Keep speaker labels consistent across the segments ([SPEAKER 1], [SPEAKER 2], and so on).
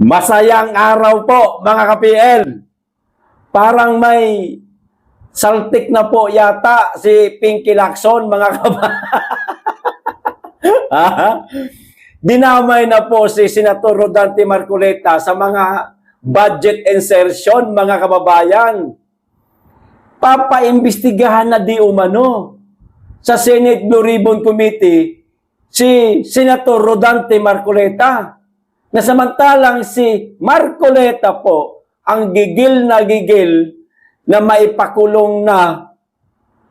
[SPEAKER 1] Masayang araw po, mga ka-PL. Parang may saltik na po yata si Pinky Lacson, mga Dinamay na po si Senator Rodante Marcoleta sa mga budget insertion, mga kababayan. Papaimbestigahan na di umano sa Senate Blue Ribbon Committee si Senator Rodante Marcoleta, na samantalang si Marcoleta po ang gigil na maipakulong na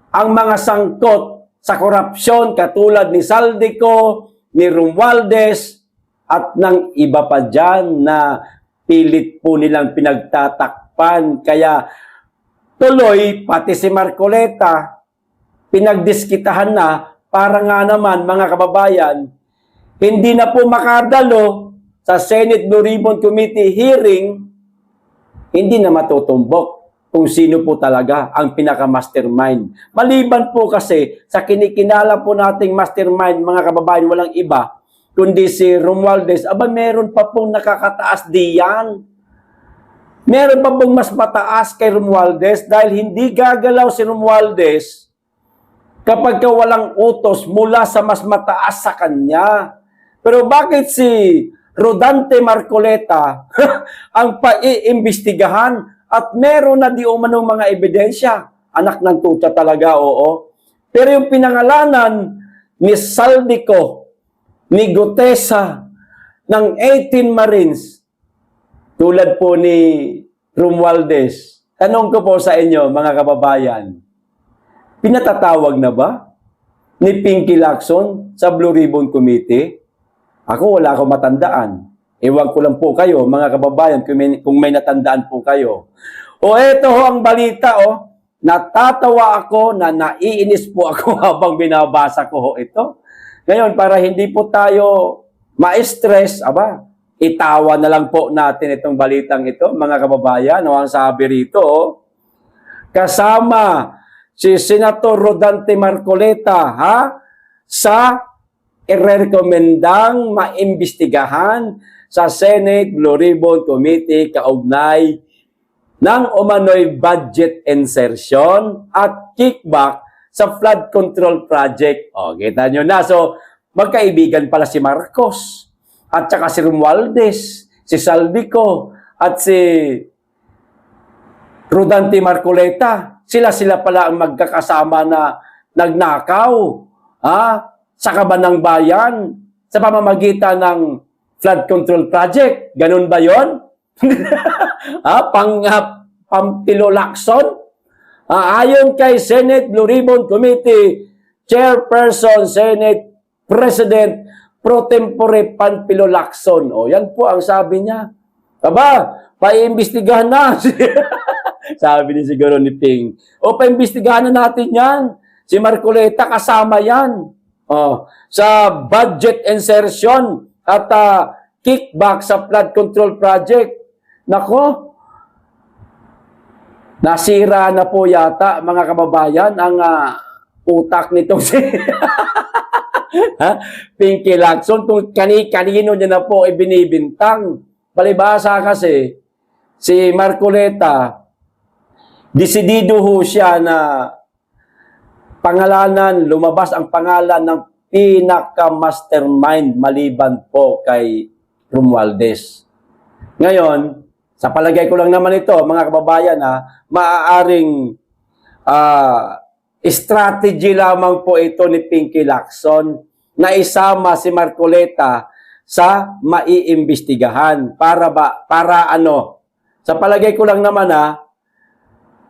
[SPEAKER 1] ang mga sangkot sa korupsyon katulad ni Saldico, ni Romualdez at ng iba pa dyan na pilit po nilang pinagtatakpan. Kaya tuloy pati si Marcoleta pinagdiskitahan na para nga naman, mga kababayan, hindi na po makadalo sa Senate Blue Ribbon Committee hearing, hindi na matutumbok kung sino po talaga ang pinaka-mastermind. Maliban po kasi sa kinikinala po nating mastermind, mga kababayan, walang iba kundi si Romualdez. Aba, meron pa pong nakakataas diyan. Meron pa pong mas mataas kay Romualdez dahil hindi gagalaw si Romualdez kapag walang utos mula sa mas mataas sa kanya. Pero bakit si Rodante Marcoleta ang paiimbestigahan at meron na di umanong mga ebidensya? Anak ng tuta talaga, oo. Pero yung pinangalanan ni Saldico, ni Gutesa, ng 18 Marines, tulad po ni Romualdez, tanong ko po sa inyo, mga kababayan, pinatatawag na ba ni Pinky Lacson sa Blue Ribbon Committee? Ako, wala akong matandaan. Ewan ko lang po kayo, mga kababayan, kung may natandaan po kayo. O eto ho ang balita, oh. Natatawa ako na naiinis po ako habang binabasa ko ho ito. Ngayon, para hindi po tayo ma-stress, itawa na lang po natin itong balitang ito, mga kababayan. O ang sabi rito, oh, kasama si Senator Rodante Marcoleta, sa irerekomendang maimbestigahan sa Senate Blue Ribbon Committee kaugnay ng umano'y budget insertion at kickback sa flood control project. O, kita nyo na. So, magkaibigan pala si Marcos at saka si Romualdez, si Saldico at si Rodante Marcoleta. Sila pala ang magkakasama na nagnakaw sa kaban ng bayan sa pamamagitan ng flood control project. Ganun ba yun? Pampilo Lacson? Ayon kay Senate Blue Ribbon Committee Chairperson, Senate President Pro Tempore Pampilo Lacson. O, yan po ang sabi niya. Paiimbestigahan na. Sabi ni siguro ni Ping. O, paimbestigahan na natin yan. Si Marcoleta kasama yan. Sa budget insertion at kickback sa flood control project. Nako, nasira na po yata, mga kababayan, ang utak nitong si Pinky Lacson. Kung kanino niya na po ibinibintang. Palibasa kasi, si Marcoleta, desidido ho siya na lumabas ang pangalan ng pinaka-mastermind maliban po kay Romualdez. Ngayon, sa palagay ko lang naman ito, mga kababayan, maaaring strategy lamang po ito ni Pinky Lacson na isama si Marcoleta sa maiimbestigahan. Para ano? Sa palagay ko lang naman,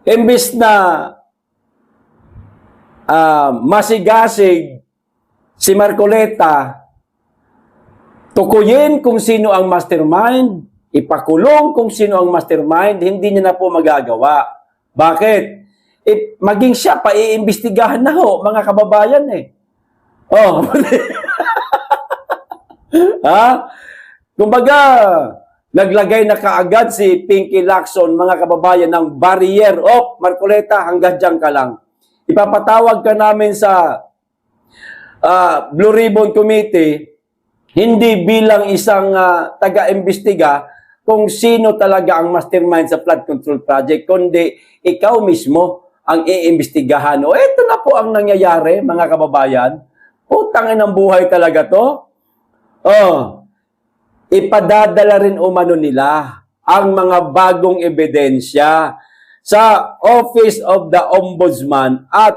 [SPEAKER 1] imbis na masigasig si Marcoleta, tukuyin kung sino ang mastermind, ipakulong kung sino ang mastermind, hindi niya na po magagawa. Bakit? Maging siya, paiimbestigahan na ho, mga kababayan Kumbaga, naglagay na kaagad si Pinky Lacson, mga kababayan, ng barrier. Marcoleta, hanggang dyan ka lang. Ipapatawag ka namin sa Blue Ribbon Committee, hindi bilang isang taga-imbestiga, kung sino talaga ang mastermind sa flood control project, kundi ikaw mismo ang iimbestigahan. O eto na po ang nangyayari, mga kababayan. Putangin ng buhay talaga to. Oh, ipadadala rin umano nila ang mga bagong ebidensya sa Office of the Ombudsman at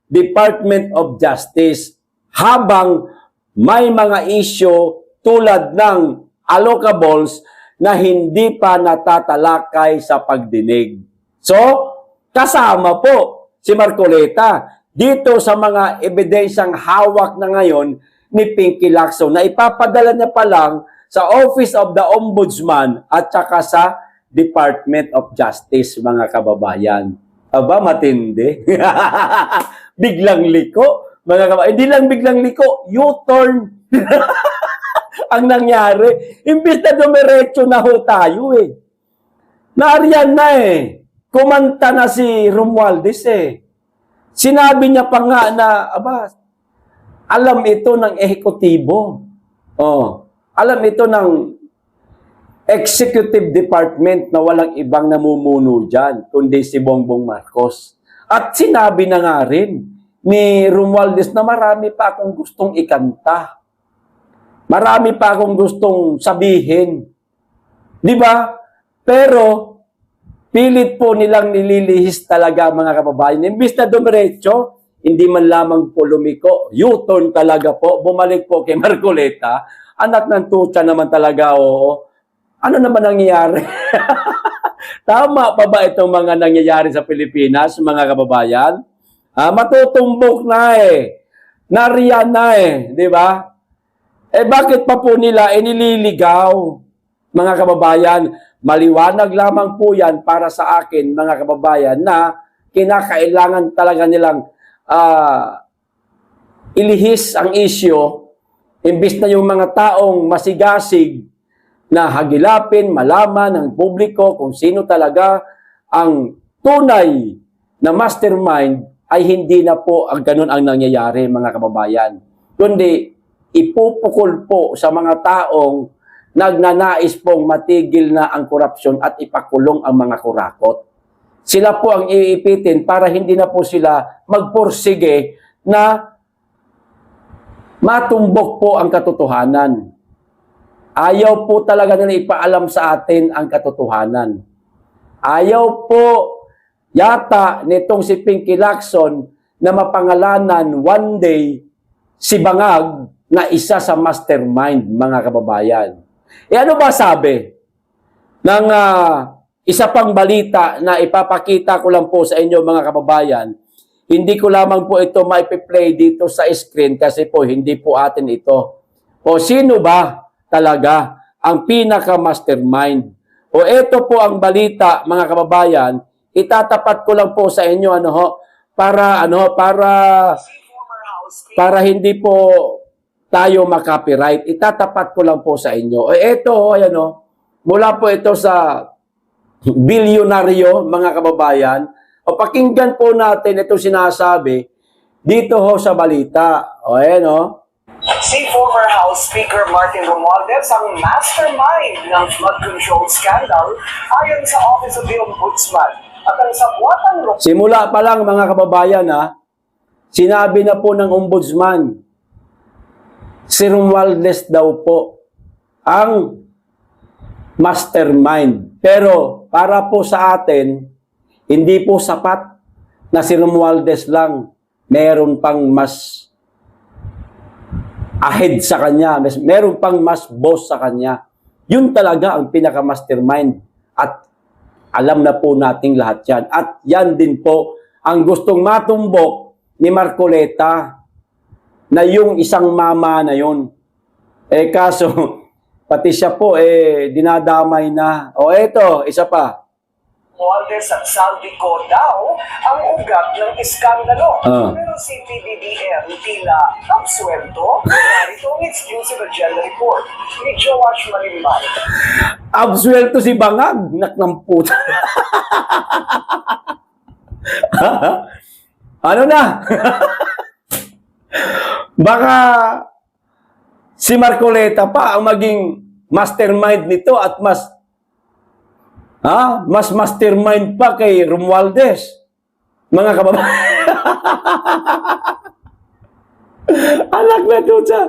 [SPEAKER 1] Department of Justice habang may mga issue tulad ng allocables na hindi pa natatalakay sa pagdinig. So, kasama po si Marcoleta dito sa mga ebidensyang hawak na ngayon ni Pinky Lacson na ipapadala niya pa lang sa Office of the Ombudsman at saka sa Department of Justice, mga kababayan. Aba, matindi. Biglang liko, mga kababayan. Hindi lang biglang liko, U-turn ang nangyari. Imbis na dumiretso na ho tayo eh. Naariyan na eh. Kumanta na si Romualdez eh. Sinabi niya pa nga na, aba, alam ito ng ehekutibo. Oh, alam ito ng executive department na walang ibang namumuno dyan, kundi si Bongbong Marcos. At sinabi na nga rin ni Romualdez na marami pa akong gustong ikanta. Marami pa akong gustong sabihin. Di ba? Pero, pilit po nilang nililihis talaga, mga kababayan. Imbis na dumiretso, hindi man lamang polumiko. U-turn talaga po. Bumalik po kay Marcoleta. Anak ng tutsa naman talaga, oo. Ano naman nangyayari? Tama pa ba itong mga nangyayari sa Pilipinas, mga kababayan? Matutumbok na eh. Nariyan na eh. Di ba? Eh bakit pa po nila inililigaw, mga kababayan? Maliwanag lamang po yan para sa akin, mga kababayan, na kinakailangan talaga nilang ilihis ang isyo, imbis na yung mga taong masigasig na hagilapin, malaman ng publiko kung sino talaga ang tunay na mastermind, ay hindi na po ang ganun ang nangyayari, mga kababayan. Kundi ipupukol po sa mga taong nagnanais pong matigil na ang korupsyon at ipakulong ang mga kurakot. Sila po ang iipitin para hindi na po sila magpursige na matumbok po ang katotohanan. Ayaw po talaga nila ipaalam sa atin ang katotohanan. Ayaw po yata nitong si Pinky Lacson na mapangalanan one day si Bangag na isa sa mastermind, mga kababayan. E ano ba sabi ng isa pang balita na ipapakita ko lang po sa inyo, mga kababayan? Hindi ko lamang po ito maipi-play dito sa screen kasi po hindi po atin ito. O sino ba talaga ang pinaka-mastermind? O ito po ang balita, mga kababayan, itatapat ko lang po sa inyo para hindi po tayo makopyright. Itatapat ko lang po sa inyo. Ito, ayan mula po ito sa bilyonaryo, mga kababayan. O pakinggan po natin itong sinasabi dito sa balita. O ayan
[SPEAKER 2] Si former House Speaker Martin Romualdez ang mastermind ng flood control scandal ayon sa Office of the Ombudsman at ang sabuatan
[SPEAKER 1] simula pa lang, mga kababayan, sinabi na po ng Ombudsman, si Romualdez daw po ang mastermind. Pero para po sa atin, hindi po sapat na si Romualdez lang. Meron pang mas ahead sa kanya. Meron pang mas boss sa kanya. Yun talaga ang pinaka-mastermind. At alam na po nating lahat yan. At yan din po ang gustong matumbok ni Marcoleta na yung isang mama na yun. Kaso, pati siya po, dinadamay na. O eto, isa pa.
[SPEAKER 2] Romualdez at Saldico daw ang ugat ng iskandalo. Pero si PBBM tila absuelto. Narito ang exclusive agenda report ni Joash Malimbay.
[SPEAKER 1] Absuelto si Bangag. Naknang puta. Ano na? Baka si Marcoleta pa ang maging mastermind nito at mas Ha? Mas mastermind pa kay Romualdez. Mga kababayan. Anak na tuta.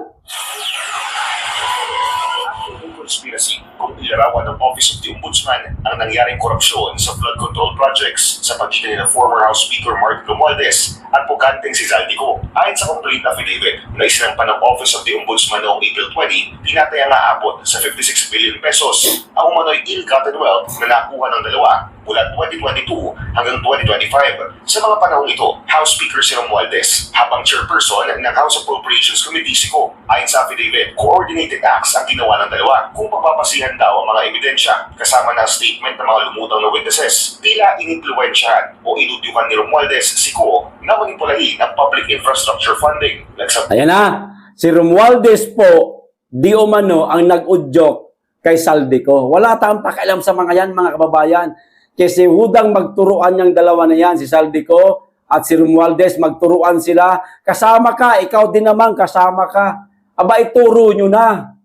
[SPEAKER 3] Conspiracy kung ilarawan ng Office of the Ombudsman ang nangyaring korupsyon sa flood control projects sa pagitan ng former House Speaker Mark Romualdez at puganteng si Zaldico. Ayon sa complete affidavit na isinampa ng Office of the Ombudsman noong April 20, tinataya nga abot sa 56 billion pesos ang umano'y ill-gotten wealth na nakuha ng dalawa mula 2022 hanggang 2025. Sa mga panahong ito, House Speaker si Romualdez habang chairperson ng House Appropriations Committee si Ko. Ayon sa affidavit, coordinated acts ang ginawa ng dalawa kung pagpapasihan daw ang mga ebidensya kasama ng statement ng mga lumutang na witnesses. Tila inimpluwensyahan o inudyukan ni Romualdez si Ko na manipulahin ang public infrastructure funding.
[SPEAKER 1] Ayan na. Si Romualdez po, di umano ang nag-udyok kay Zaldico. Wala tayong pakialam sa mga yan, mga kababayan. Kasi hudang magturuan niyang dalawa na yan, si Zaldico at si Romualdez, magturuan sila. Kasama ka, ikaw din naman, kasama ka. Aba, ituro nyo na.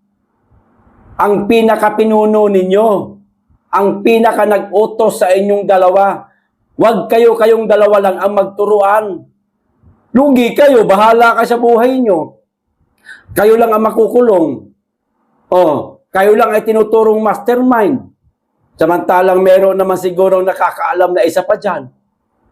[SPEAKER 1] Ang pinakapinuno ninyo, ang pinaka nag-utos sa inyong dalawa. Huwag kayong dalawa lang ang magturuan. Lugi kayo, bahala ka sa buhay nyo. Kayo lang ang makukulong. Kayo lang ay tinuturong mastermind. Samantalang meron naman siguro nakakaalam na isa pa dyan.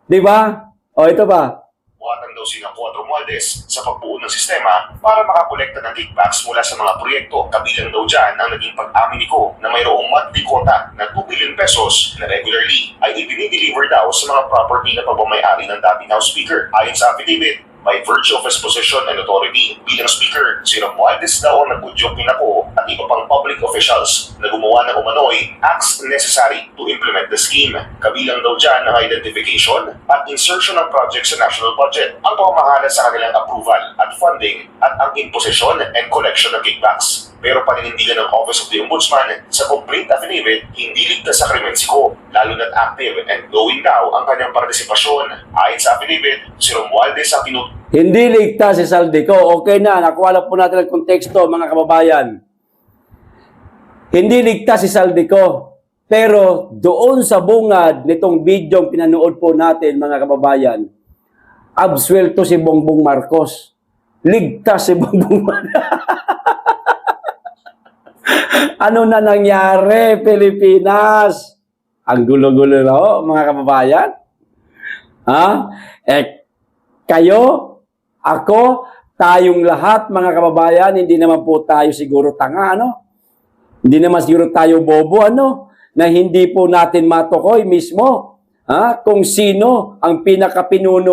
[SPEAKER 1] Di ba? Ito ba?
[SPEAKER 3] Buhatan daw sina Ko at Romualdez sa pagbuo ng sistema para makakolekta ng kickbacks mula sa mga proyekto. Kabilang daw dyan ang naging pag-amin ni Ko na mayroong monthly quota na 2 billion pesos na regularly ay ipinideliver daw sa mga property na pagmamayari ng dating House Speaker. Ayon sa affidavit, by virtue of his position and authority bilang Speaker, si Romualdez daw ang nag-udyok ni Ko at iba pang public officials na gumawa ng umano'y acts necessary to implement the scheme. Kabilang daw dyan ang identification at insertion ng project sa national budget, ang pamamahala sa kanilang approval at funding at ang imposition and collection ng kickbacks. Pero paninindigan ng Office of the Ombudsman sa complete affidavit, hindi ligtas sa krimen si Ko, lalo na't active and glowing daw ang kanyang partisipasyon. Ayon sa affidavit, si Romualdez ang
[SPEAKER 1] Hindi ligtas si Zaldico. Okay na, nakuha na po natin ang konteksto, mga kababayan. Hindi ligtas si Zaldico. Pero doon sa bungad nitong bidyong pinanood po natin, mga kababayan, absuelto si Bongbong Marcos. Ligtas si Bongbong Marcos. Ano na nangyari, Pilipinas? Ang gulo-gulo na ho, mga kababayan. Kayo, ako, tayong lahat, mga kababayan, hindi naman po tayo siguro tanga, Hindi naman siguro tayo bobo, Na hindi po natin matukoy mismo, kung sino ang pinakapinuno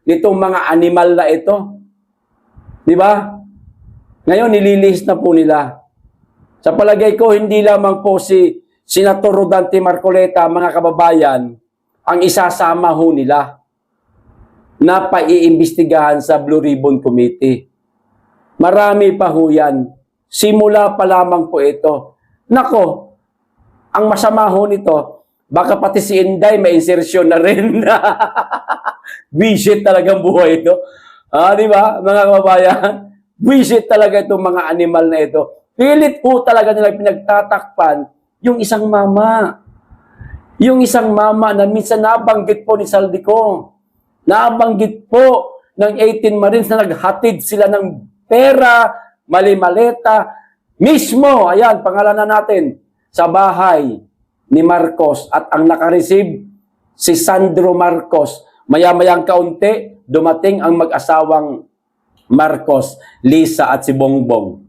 [SPEAKER 1] nitong mga animal na ito. Di ba? Ngayon, nililihis na po nila. Sa palagay ko, hindi lamang po si Senator Rodante Marcoleta, mga kababayan, ang isasama ho nila na paiimbestigahan sa Blue Ribbon Committee. Marami pa ho yan. Simula pa lamang po ito. Nako, ang masama ho nito, baka pati si Inday may insertion na rin. Visit talagang buhay ito. Di ba, mga kababayan? Visit talaga itong mga animal na ito. Pilit po talaga nila pinagtatakpan yung isang mama. Yung isang mama na minsan nabanggit po ni Zaldico. Nabanggit po ng 18 Marines na naghatid sila ng pera, mali-maleta. Mismo, ayan, pangalanan natin, sa bahay ni Marcos. At ang nakareceive, si Sandro Marcos. Maya-mayang kaunti, dumating ang mag-asawang Marcos, Lisa at si Bongbong.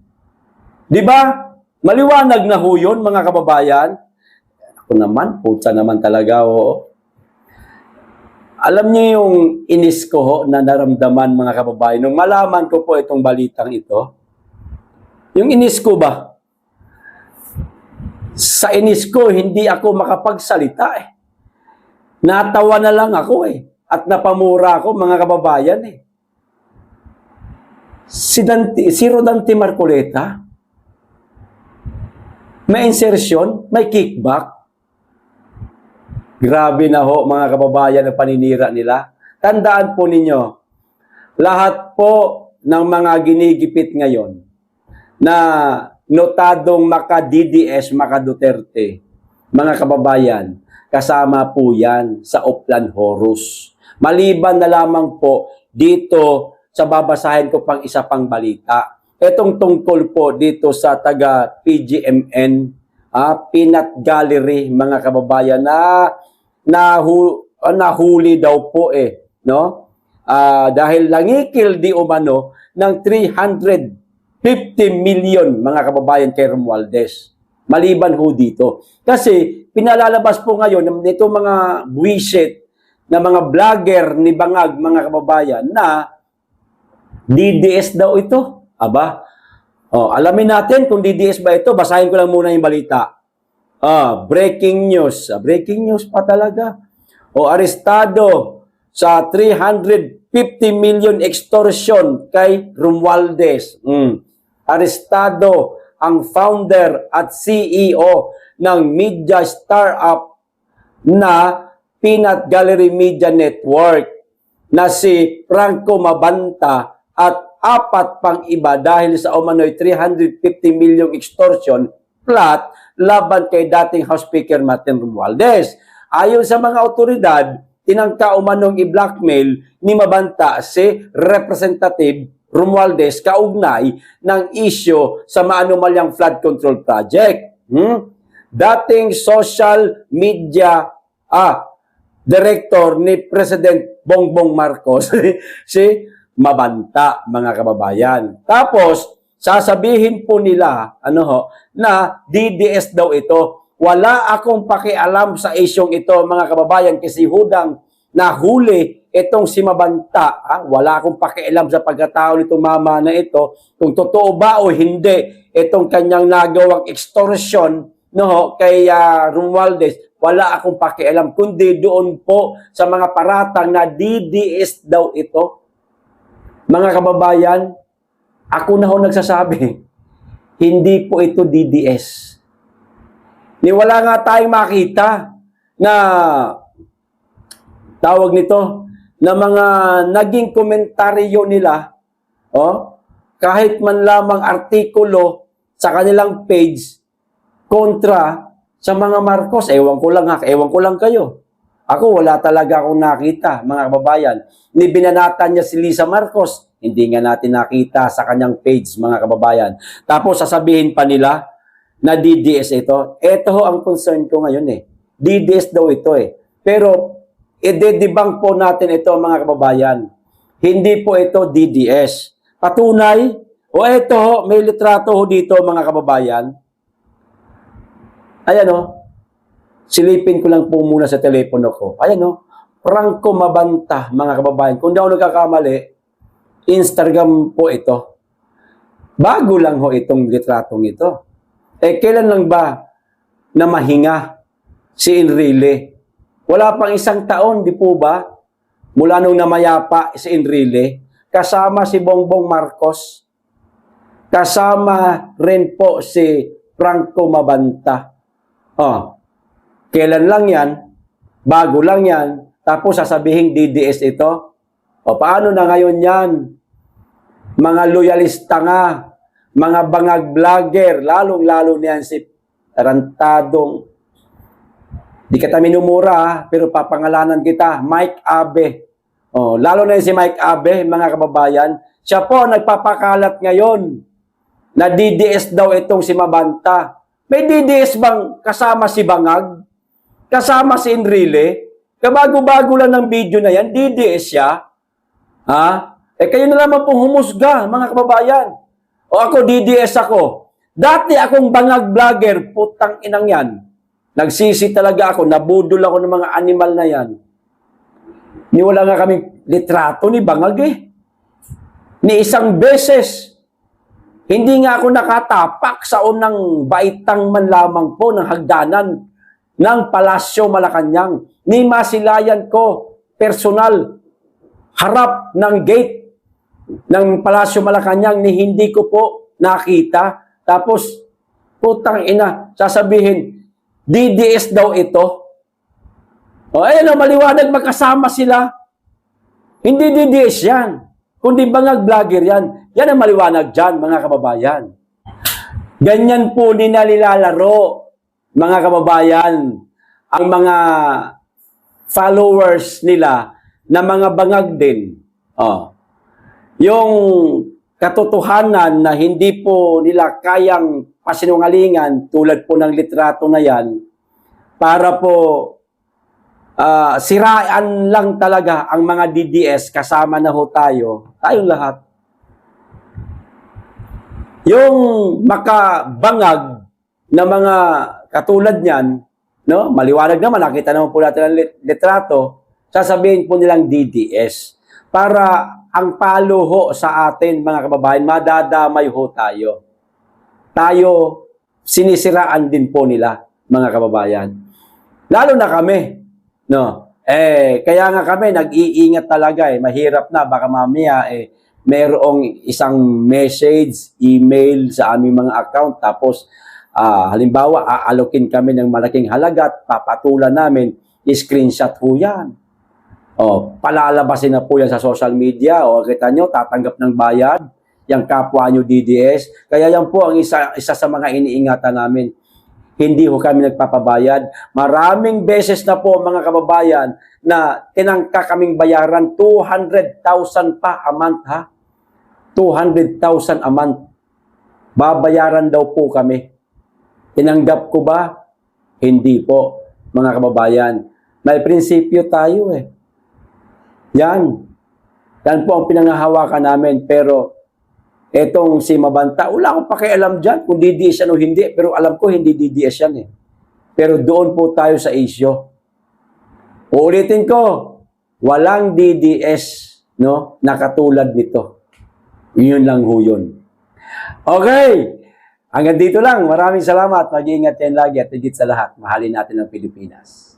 [SPEAKER 1] Di ba? Maliwanag na ho yun, mga kababayan. Ako naman, putsa naman talaga, Alam niyo yung inis ko ho na naramdaman, mga kababayan, nung malaman ko po itong balitang ito. Yung inis ko ba? Sa inis ko, hindi ako makapagsalita Natawa na lang ako At napamura ako, mga kababayan Si Rodante Marcoleta, may insertion, may kickback. Grabe na ho, mga kababayan, ang paninira nila. Tandaan po ninyo, lahat po ng mga ginigipit ngayon na notadong maka-DDS, maka-Duterte, mga kababayan, kasama po yan sa Oplan Horus. Maliban na lamang po dito sa babasahin ko pang isa pang balita. Itong tungkol po dito sa taga PGMN, Peanut Gallery, mga kababayan, na nahuli daw po no? Dahil langikil di umano ng 350 million, mga kababayan, kay Romualdez. Maliban ho dito. Kasi pinalalabas po ngayon nito mga buwisit na mga vlogger ni Bangag, mga kababayan, na DDS daw ito. Aba, alamin natin kung DDS ba ito. Basahin ko lang muna yung balita. Breaking news. Breaking news pa talaga. Arestado sa 350 million extortion kay Romualdez. Arestado ang founder at CEO ng media startup na Peanut Gallery Media Network na si Franco Mabanta at 4 pang iba dahil sa umano'y 350 million extortion plot laban kay dating House Speaker Martin Romualdez. Ayon sa mga otoridad, tinangka umanong i-blackmail ni Mabanta si Representative Romualdez kaugnay ng isyo sa maanumalyang flood control project. Dating social media director ni President Bongbong Marcos si Mabanta, mga kababayan. Tapos sasabihin po nila na DDS daw ito. Wala akong pakialam sa isyong ito, mga kababayan, kasi hudang nahuli itong si Mabanta. Wala akong pakialam sa pagkatao nitong mama na ito, kung totoo ba o hindi itong kanyang nagawang extortion kay Romualdez. Wala akong pakialam, kundi doon po sa mga paratang na DDS daw ito. Mga kababayan, ako na ho nagsasabi, hindi po ito DDS. Wala nga tayong makita na tawag nito, na mga naging komentaryo nila, kahit man lamang artikulo sa kanilang page kontra sa mga Marcos. Ewan ko lang kayo. Ako, wala talaga akong nakita, mga kababayan. Ni binanatan niya si Lisa Marcos, hindi nga natin nakita sa kanyang page, mga kababayan. Tapos sasabihin pa nila na DDS ito. Ito ho ang concern ko ngayon DDS daw ito Pero, i-debunk po natin ito, mga kababayan. Hindi po ito DDS. Patunay, ito ho, may litrato ho dito, mga kababayan. Ayan silipin ko lang po muna sa telepono ko. Ayan Franco Mabanta, mga kababayan. Kung di ako nagkakamali, Instagram po ito. Bago lang ho itong litratong ito. Kailan lang ba na mahinga si Enrile? Wala pang 1 taon, di po ba? Mula nung namayapa si Enrile, kasama si Bongbong Marcos, kasama rin po si Franco Mabanta. Kailan lang yan? Bago lang yan. Tapos sasabihin DDS ito? Paano na ngayon yan? Mga loyalista nga, mga bangag vlogger, lalong-lalo niyan si tarantadong, di kita minumura pero papangalanan kita, Mike Abe. Lalo na si Mike Abe, mga kababayan, siya po nagpapakalat ngayon na DDS daw itong si Mabanta. May DDS bang kasama si Bangag? Kasama si Enrile? Kabago-bago lang ng video na yan, DDS siya. Kayo na naman pong humusga, mga kababayan. Ako, DDS ako. Dati akong bangag vlogger, putang inang yan. Nagsisi talaga ako, nabudol ako ng mga animal na yan. Wala nga kaming litrato ni Bangag Ni isang beses. Hindi nga ako nakatapak sa unang baitang man lamang po ng hagdanan ng Palasyo Malacanang. Ni masilayan ko, personal, harap ng gate ng Palasyo Malacanang, ni hindi ko po nakita. Tapos, putang ina, sasabihin, DDS daw ito. Ayan maliwanag, magkasama sila. Hindi DDS yan, kundi bangag vlogger yan. Yan ang maliwanag dyan, mga kababayan. Ganyan po nilalaro mga kababayan, ang mga followers nila na mga bangag din. Yung katotohanan na hindi po nila kayang pasinungalingan tulad po ng litrato na yan para po siraan lang talaga ang mga DDS kasama na ho tayong lahat. Yung makabangag na mga katulad niyan, no? Maliwanag naman, nakita naman po natin ang litrato, sasabihin po nilang DDS. Para ang palo ho sa atin, mga kababayan, madadamay ho tayo. Tayo, sinisiraan din po nila, mga kababayan. Lalo na kami, no? Kaya nga kami, nag-iingat talaga Mahirap na, baka mamaya merong isang message, email sa aming mga account, tapos halimbawa, aalokin kami ng malaking halaga at papatulan namin, screenshot ho yan. Palalabasin na po yan sa social media. Kita nyo, tatanggap ng bayad, yung kapwa nyo DDS. Kaya yan po ang isa sa mga iniingatan namin. Hindi ho kami nagpapabayad. Maraming beses na po, mga kababayan, na tinangka kaming bayaran 200,000 pa a month, ha? 200,000 a month. Babayaran daw po kami. Tinanggap ko ba? Hindi po, mga kababayan. May prinsipyo tayo Yan. Yan po ang pinangahawakan namin. Pero etong si Mabanta, wala akong pakialam dyan kung DDS yan o hindi. Pero alam ko hindi DDS yan Pero doon po tayo sa issue. Uulitin ko, walang DDS na katulad nito. Yun lang ho yun. Okay. Hanggang dito lang. Maraming salamat. Mag-iingat yan lagi at higit sa lahat. Mahalin natin ang Pilipinas.